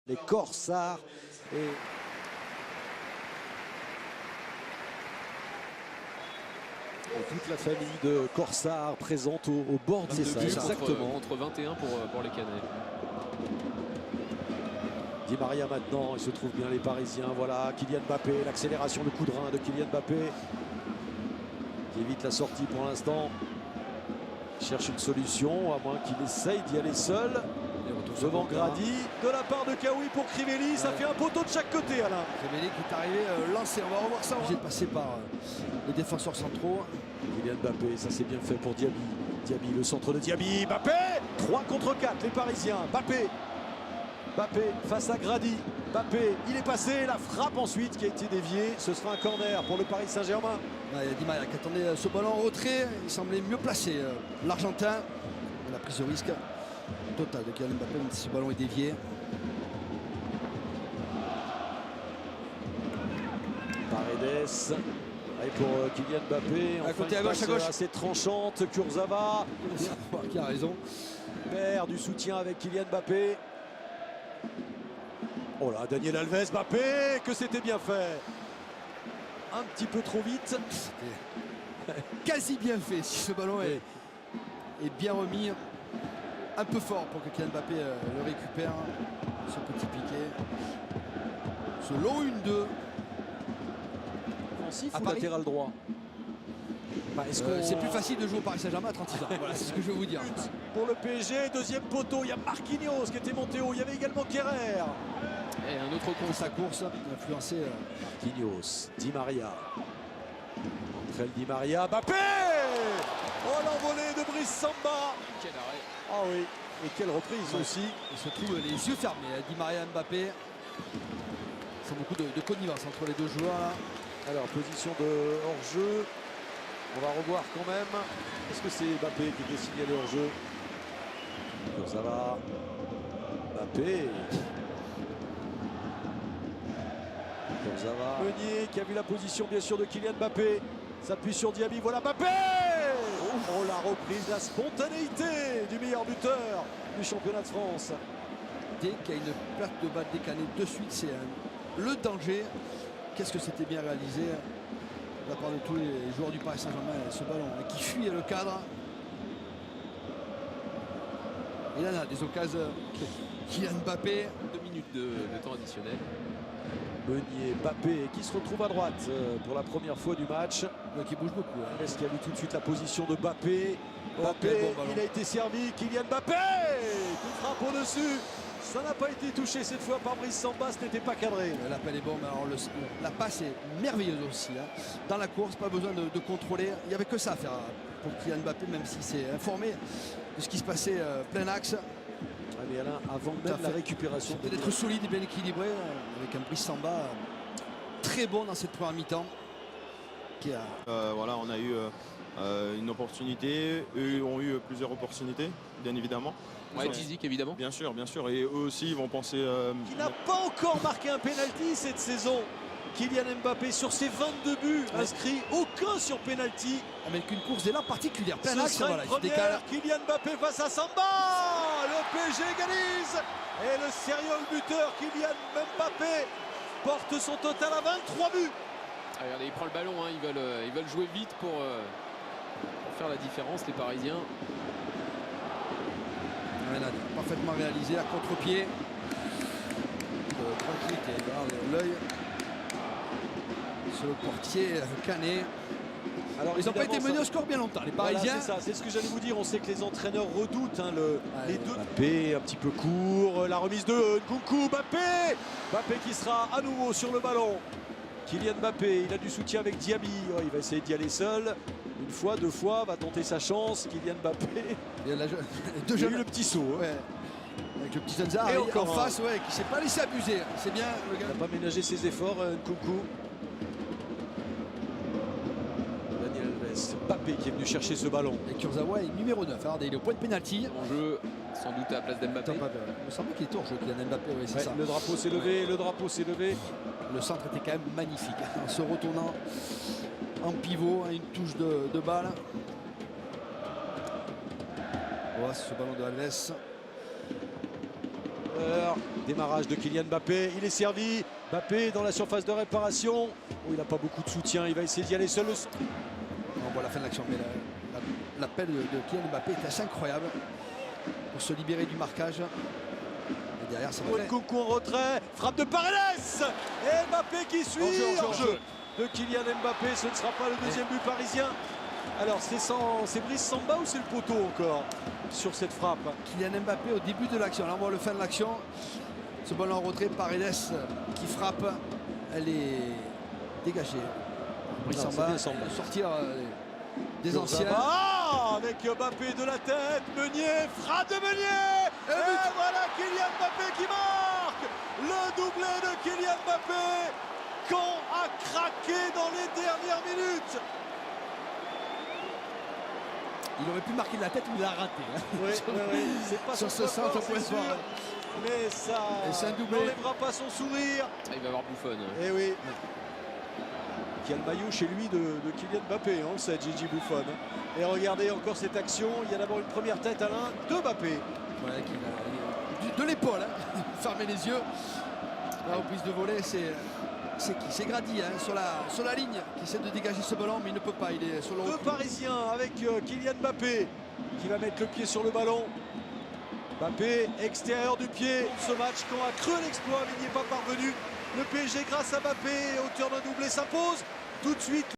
Les Corsards et toute la famille de Corsards présente au bord de ça, exactement. Entre 21 pour les Canets. Di Maria maintenant, il se trouve bien les Parisiens. Voilà, Kylian Mbappé, l'accélération de coup de rein de Kylian Mbappé qui évite la sortie pour l'instant. Cherche une solution, à moins qu'il essaye d'y aller seul. Devant Grady, de la part de Kaoui pour Crivelli, ça fait un poteau de chaque côté, Alain. Crivelli qui est arrivé lancé, on va revoir ça. Obligé de passer par les défenseurs centraux. Kylian Mbappé, ça c'est bien fait pour Diaby. Diaby, le centre de Diaby, Mbappé 3 contre 4, les Parisiens. Mbappé face à Grady. Mbappé, il est passé, la frappe ensuite qui a été déviée. Ce sera un corner pour le Paris Saint-Germain. Il y a Di Maria qui attendait ce ballon en retrait. Il semblait mieux placé, l'Argentin. La prise de risque totale de Kylian Mbappé, même si ce ballon est dévié. Paredes. Et pour Kylian Mbappé, à côté à gauche, assez tranchante. Kurzawa qui a raison. Perd du soutien avec Kylian Mbappé. Oh là, Daniel Alves, Mbappé, que c'était bien fait. Un petit peu trop vite. C'était quasi bien fait. Si ce ballon est bien remis, un peu fort pour que Kylian Mbappé le récupère. Ce petit piqué. Ce long 1-2. Offensif ou latéral droit. C'est plus facile de jouer au Paris Saint-Germain à 36 ans. Voilà, c'est ce que je veux vous dire. Pour le PSG, deuxième poteau, il y a Marquinhos qui était monté haut. Il y avait également Kerrer. Et un autre contre sa course, influencé. Marquinhos, Di Maria. Entre elle, Di Maria, Mbappé. Oh, l'envolée de Brice Samba. Quel arrêt. Ah oui, et quelle reprise aussi. Il se trouve les yeux fermés, Di Maria et Mbappé. C'est beaucoup de connivence entre les deux joueurs là. Alors, position de hors-jeu. On va revoir quand même. Est-ce que c'est Mbappé qui était signalé hors-jeu? Ça va. Mbappé. Meunier qui a vu la position bien sûr de Kylian Mbappé. S'appuie sur Diaby. Voilà Mbappé. Oh, la reprise, la spontanéité du meilleur buteur du championnat de France. Dès qu'il y a une perte de balle décalée de suite, c'est le danger. Qu'est-ce que c'était bien réalisé de la part de tous les joueurs du Paris Saint-Germain, ce ballon qui fuit le cadre. Il en a des occasions. Kylian Mbappé. 2 minutes de temps additionnel. Meunier, Mbappé qui se retrouve à droite pour la première fois du match. Qui bouge beaucoup. Est-ce qu'il a vu tout de suite la position de Mbappé? Mbappé, bon il a été servi. Kylian Mbappé qui frappe au-dessus. Ça n'a pas été touché cette fois par Brice Samba, ce n'était pas cadré. L'appel est bon, mais alors la passe est merveilleuse aussi. Dans la course, pas besoin de contrôler. Il n'y avait que ça à faire pour Kylian Mbappé, même s'il s'est informé de ce qui se passait plein axe. Mais Alain, avant même la récupération, d'être solide et bien équilibré, avec un Brice Samba très bon dans cette première mi-temps. Voilà, on a eu une opportunité, eux ont eu plusieurs opportunités, bien évidemment. Ouais, physique évidemment. Bien sûr, bien sûr. Et eux aussi ils vont penser. Qui n'a pas encore marqué un penalty cette saison. Kylian Mbappé sur ses 22 buts inscrits, aucun sur penalty. Avec une course dès là particulière. Ce sera une première. Kylian Mbappé face à Samba. Le PSG égalise. Et le sérieux buteur Kylian Mbappé porte son total à 23 buts. Ah, regardez, il prend le ballon, hein. Ils veulent jouer vite pour faire la différence, les Parisiens. Parfaitement réalisé à contre-pied. Tranquillité, l'œil sur le portier Canet. Alors ils n'ont pas été menés au score bien longtemps, les Parisiens. Voilà, c'est ce que j'allais vous dire. On sait que les entraîneurs redoutent les deux. Mbappé un petit peu court, la remise de Nkunku. Mbappé qui sera à nouveau sur le ballon. Kylian Mbappé, il a du soutien avec Diaby. Oh, il va essayer d'y aller seul. Une fois, deux fois, va tenter sa chance. Kylian Mbappé. Il a eu le petit saut. Ouais. Avec le petit Zanzar en face, qui ne s'est pas laissé abuser. C'est bien le gars. Il n'a pas ménagé ses efforts, Nkunku. Daniel Alves, Mbappé qui est venu chercher ce ballon. Et Kurzawa est numéro 9. Regardez, il est au point de pénalty. En jeu, sans doute à la place d'Mbappé. Il me semble qu'il est hors jeu, Kylian Mbappé. Oui, c'est ça. Le drapeau s'est levé, le drapeau s'est levé. Le centre était quand même magnifique. En se retournant en pivot, à une touche de balle. Voilà, ce ballon de Alves. Démarrage de Kylian Mbappé, il est servi. Mbappé dans la surface de réparation. Oh, il n'a pas beaucoup de soutien, il va essayer d'y aller seul. On voit la fin de l'action, mais l'appel de Kylian Mbappé est assez incroyable pour se libérer du marquage. Et derrière, ça va. Coucou en retrait, frappe de Paredes et Mbappé qui suit. Hors-jeu de Kylian Mbappé, ce ne sera pas le deuxième but parisien. Alors c'est Brice Samba ou c'est le poteau encore sur cette frappe? Kylian Mbappé au début de l'action. Là on voit le fin de l'action. Ce ballon en retrait, Paredes qui frappe. Elle est dégagée. Brice Samba, sortir des anciens. Avec Mbappé de la tête, Meunier, frappe de Meunier. Et voilà Kylian Mbappé qui marque. Le doublé de Kylian Mbappé. Caen a craqué dans les dernières minutes. Il aurait pu marquer de la tête, mais il l'a raté. Oui, c'est pas sur ce centre point fort. Mais ça n'enlèvera pas son sourire. Il va avoir Buffon. Et oui. Qui a le maillot chez lui de Kylian Mbappé, on le sait, Gigi Buffon. Et regardez encore cette action. Il y a d'abord une première tête à l'un de Mbappé. Ouais, de l'épaule, hein. Fermer les yeux. La reprise de volée, c'est qui? C'est Grady sur la ligne qui essaie de dégager ce ballon, mais il ne peut pas. Il est sur le Deux Parisiens avec Kylian Mbappé qui va mettre le pied sur le ballon. Mbappé, extérieur du pied. Ce match qu'on a cru l'exploit, mais il n'y est pas parvenu. Le PSG, grâce à Mbappé, auteur d'un doublé, s'impose tout de suite.